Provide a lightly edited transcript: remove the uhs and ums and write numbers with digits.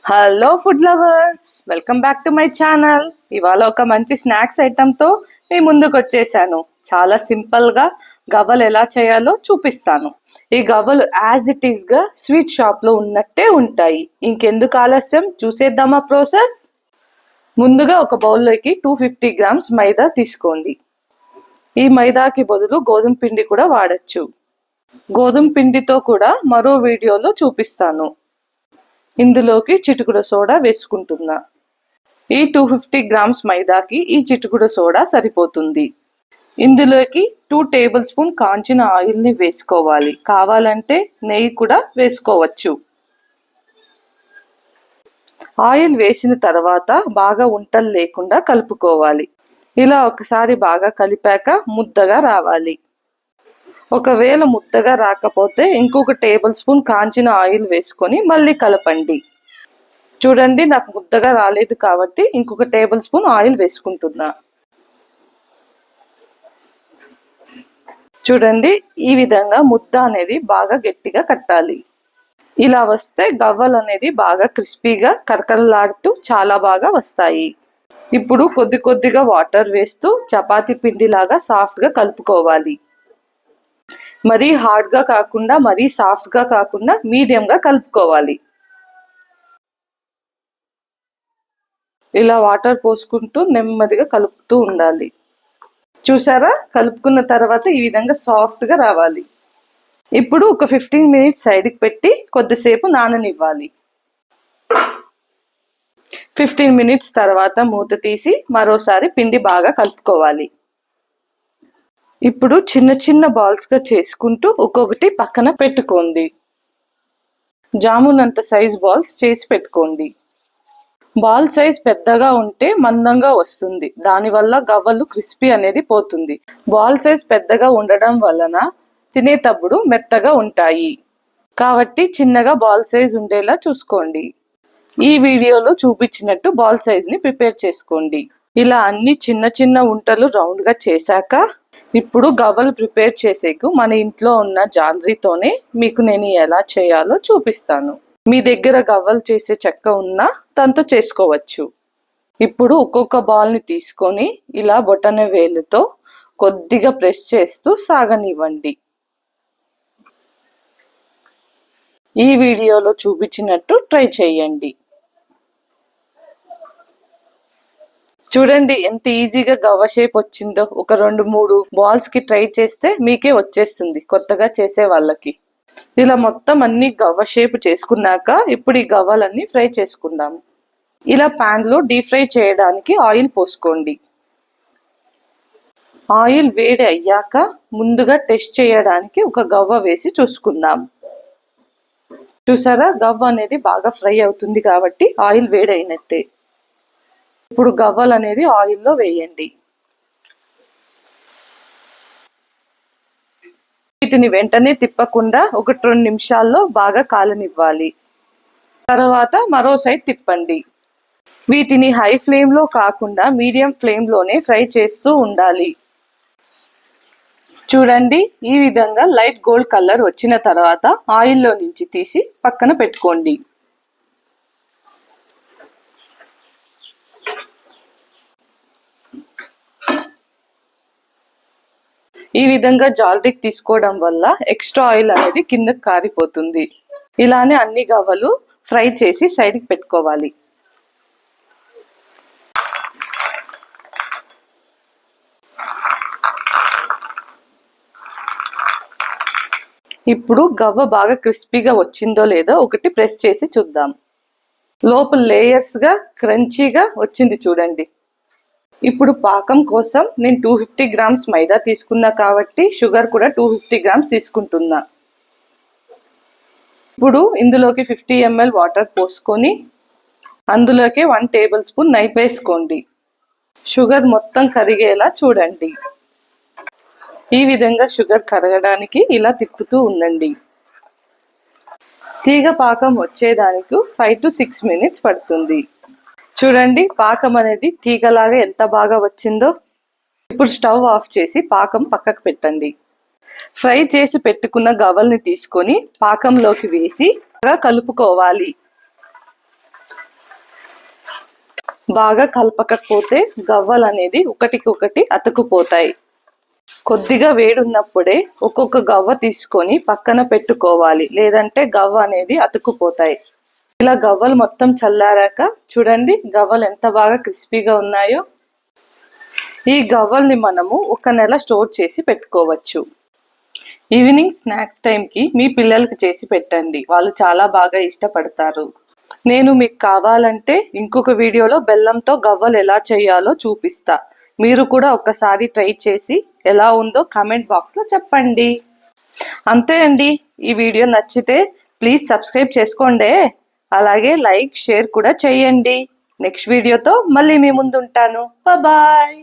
Hello food lovers, welcome back to my channel. ఇవాళ ఒక మంచి స్నాక్స్ ఐటెంతో మీ ముందుకు వచ్చేసాను. చాలా సింపుల్గా గవ్వలు ఎలా చేయాలో చూపిస్తాను. ఈ గవ్వలు యాజ్ ఇట్ ఈస్గా స్వీట్ షాప్లో ఉన్నట్టే ఉంటాయి. ఇంకెందుకు ఆలస్యం, చూసేద్దామా ప్రాసెస్. ముందుగా ఒక బౌల్లోకి 250 గ్రామ్స్ మైదా తీసుకోండి. ఈ మైదాకి బదులు గోధుమ పిండి కూడా వాడచ్చు. గోధుమ పిండితో కూడా మరో వీడియోలో చూపిస్తాను. ఇందులోకి చిటికెడు సోడా వేసుకుంటున్నా. ఈ 250 గ్రామ్స్ మైదాకి ఈ చిటికెడు సోడా సరిపోతుంది. ఇందులోకి 2 టేబుల్ స్పూన్ కాంచిన ఆయిల్ని వేసుకోవాలి. కావాలంటే నెయ్యి కూడా వేసుకోవచ్చు. ఆయిల్ వేసిన తర్వాత బాగా ఉంటలు లేకుండా కలుపుకోవాలి. ఇలా ఒకసారి బాగా కలిపాక ముద్దగా రావాలి. ఒకవేళ ముద్దగా రాకపోతే ఇంకొక టేబుల్ స్పూన్ కాంచిన ఆయిల్ వేసుకొని మళ్ళీ కలపండి. చూడండి, నాకు ముద్దగా రాలేదు కాబట్టి ఇంకొక టేబుల్ స్పూన్ ఆయిల్ వేసుకుంటున్నా. చూడండి, ఈ విధంగా ముద్ద అనేది బాగా గట్టిగా కట్టాలి. ఇలా వస్తే గవ్వలు అనేది బాగా క్రిస్పీగా కరకరలాడుతూ చాలా బాగా వస్తాయి. ఇప్పుడు కొద్ది కొద్దిగా వాటర్ వేస్తూ చపాతీ పిండిలాగా సాఫ్ట్గా కలుపుకోవాలి. మరీ హార్డ్గా కాకుండా మరీ సాఫ్ట్గా కాకుండా మీడియంగా కలుపుకోవాలి. ఇలా వాటర్ పోసుకుంటూ నెమ్మదిగా కలుపుతూ ఉండాలి. చూసారా, కలుపుకున్న తర్వాత ఈ విధంగా సాఫ్ట్గా రావాలి. ఇప్పుడు ఒక 15 మినిట్స్ సైడ్కి పెట్టి కొద్దిసేపు నాననివ్వాలి. 15 మినిట్స్ తర్వాత మూత తీసి మరోసారి పిండి బాగా కలుపుకోవాలి. ఇప్పుడు చిన్న చిన్న బాల్స్గా చేసుకుంటూ ఒక్కొక్కటి పక్కన పెట్టుకోండి. జామున్ అంత సైజ్ బాల్స్ చేసి పెట్టుకోండి. బాల్ సైజ్ పెద్దగా ఉంటే మందంగా వస్తుంది. దానివల్ల గవ్వలు క్రిస్పీ అనేది పోతుంది. బాల్ సైజ్ పెద్దగా ఉండడం వలన తినేటప్పుడు మెత్తగా ఉంటాయి. కాబట్టి చిన్నగా బాల్ సైజ్ ఉండేలా చూసుకోండి. ఈ వీడియోలో చూపించినట్టు బాల్ సైజ్ని ప్రిపేర్ చేసుకోండి. ఇలా అన్ని చిన్న చిన్న ఉంటలు రౌండ్గా చేశాక ఇప్పుడు గవ్వలు ప్రిపేర్ చేసేకు మన ఇంట్లో ఉన్న జాలరీతోనే మీకు నేను ఎలా చేయాలో చూపిస్తాను. మీ దగ్గర గవ్వలు చేసే చెక్క ఉన్నా దాంతో చేసుకోవచ్చు. ఇప్పుడు ఒక్కొక్క బాల్ని తీసుకొని ఇలా బొటన వేలుతో కొద్దిగా ప్రెస్ చేస్తూ సాగనివ్వండి. ఈ వీడియోలో చూపించినట్టు ట్రై చేయండి. చూడండి ఎంత ఈజీగా గవ్వ షేప్ వచ్చిందో. ఒక 2-3 బాల్స్ కి ట్రై చేస్తే మీకే వచ్చేస్తుంది కొత్తగా చేసే వాళ్ళకి. ఇలా మొత్తం అన్ని గవ్వ షేప్ చేసుకున్నాక ఇప్పుడు ఈ గవ్వలన్నీ ఫ్రై చేసుకుందాం. ఇలా పాన్ లో డీప్ ఫ్రై చేయడానికి ఆయిల్ పోసుకోండి. ఆయిల్ వేడి అయ్యాక ముందుగా టెస్ట్ చేయడానికి ఒక గవ్వ వేసి చూసుకుందాం. చూసారా, గవ్వ అనేది బాగా ఫ్రై అవుతుంది కాబట్టి ఆయిల్ వేడి అయినట్టే. ఇప్పుడు గవ్వలు అనేది ఆయిల్లో వేయండి. వీటిని వెంటనే తిప్పకుండా 1-2 నిమిషాల్లో బాగా కాలనివ్వాలి. తర్వాత మరో సైడ్ తిప్పండి. వీటిని హై ఫ్లేమ్లో కాకుండా మీడియం ఫ్లేమ్లోనే ఫ్రై చేస్తూ ఉండాలి. చూడండి, ఈ విధంగా లైట్ గోల్డ్ కలర్ వచ్చిన తర్వాత ఆయిల్లో నుంచి తీసి పక్కన పెట్టుకోండి. ఈ విధంగా జాలరీకి తీసుకోవడం వల్ల ఎక్స్ట్రా ఆయిల్ అనేది కిందకి కారిపోతుంది. ఇలానే అన్ని గవ్వలు ఫ్రై చేసి సైడ్కి పెట్టుకోవాలి. ఇప్పుడు గవ్వ బాగా క్రిస్పీగా వచ్చిందో లేదో ఒకటి ప్రెస్ చేసి చూద్దాం. లోపల లేయర్స్గా క్రంచీగా వచ్చింది చూడండి. ఇప్పుడు పాకం కోసం నేను 250 గ్రామ్స్ మైదా తీసుకున్నా కాబట్టి షుగర్ కూడా 250 గ్రామ్స్ తీసుకుంటున్నా. ఇప్పుడు ఇందులోకి 50 ml వాటర్ పోసుకొని అందులోకి 1 టేబుల్ స్పూన్ నెయ్యి వేసుకోండి. షుగర్ మొత్తం కరిగేలా చూడండి. ఈ విధంగా షుగర్ కరగడానికి ఇలా తిప్పుతూ ఉండండి. తీగ పాకం వచ్చేదానికి 5 to 6 మినిట్స్ పడుతుంది. చూడండి, పాకం అనేది తీగలాగా ఎంత బాగా వచ్చిందో. ఇప్పుడు స్టవ్ ఆఫ్ చేసి పాకం పక్కకు పెట్టండి. ఫ్రై చేసి పెట్టుకున్న గవ్వల్ని తీసుకొని పాకంలోకి వేసి బాగా కలుపుకోవాలి. బాగా కలపకపోతే గవ్వలు అనేది ఒకటికొకటి అతుకుపోతాయి. కొద్దిగా వేడున్నప్పుడే ఒక్కొక్క గవ్వ తీసుకొని పక్కన పెట్టుకోవాలి, లేదంటే గవ్వ అనేది అతుకుపోతాయి. ఇలా గవ్వలు మొత్తం చల్లారాక చూడండి గవ్వలు ఎంత బాగా క్రిస్పీగా ఉన్నాయో. ఈ గవ్వల్ని మనము 1 నెల స్టోర్ చేసి పెట్టుకోవచ్చు. ఈవినింగ్ స్నాక్స్ టైంకి మీ పిల్లలకి చేసి పెట్టండి, వాళ్ళు చాలా బాగా ఇష్టపడతారు. నేను మీకు కావాలంటే ఇంకొక వీడియోలో బెల్లంతో గవ్వలు ఎలా చేయాలో చూపిస్తా. మీరు కూడా ఒకసారి ట్రై చేసి ఎలా ఉందో కామెంట్ బాక్స్లో చెప్పండి. అంతే అండి, ఈ వీడియో నచ్చితే ప్లీజ్ సబ్స్క్రైబ్ చేసుకోండి, అలాగే లైక్ షేర్ కూడా చేయండి. నెక్స్ట్ వీడియోతో మళ్ళీ మీ ముందు ఉంటాను. బాయ్.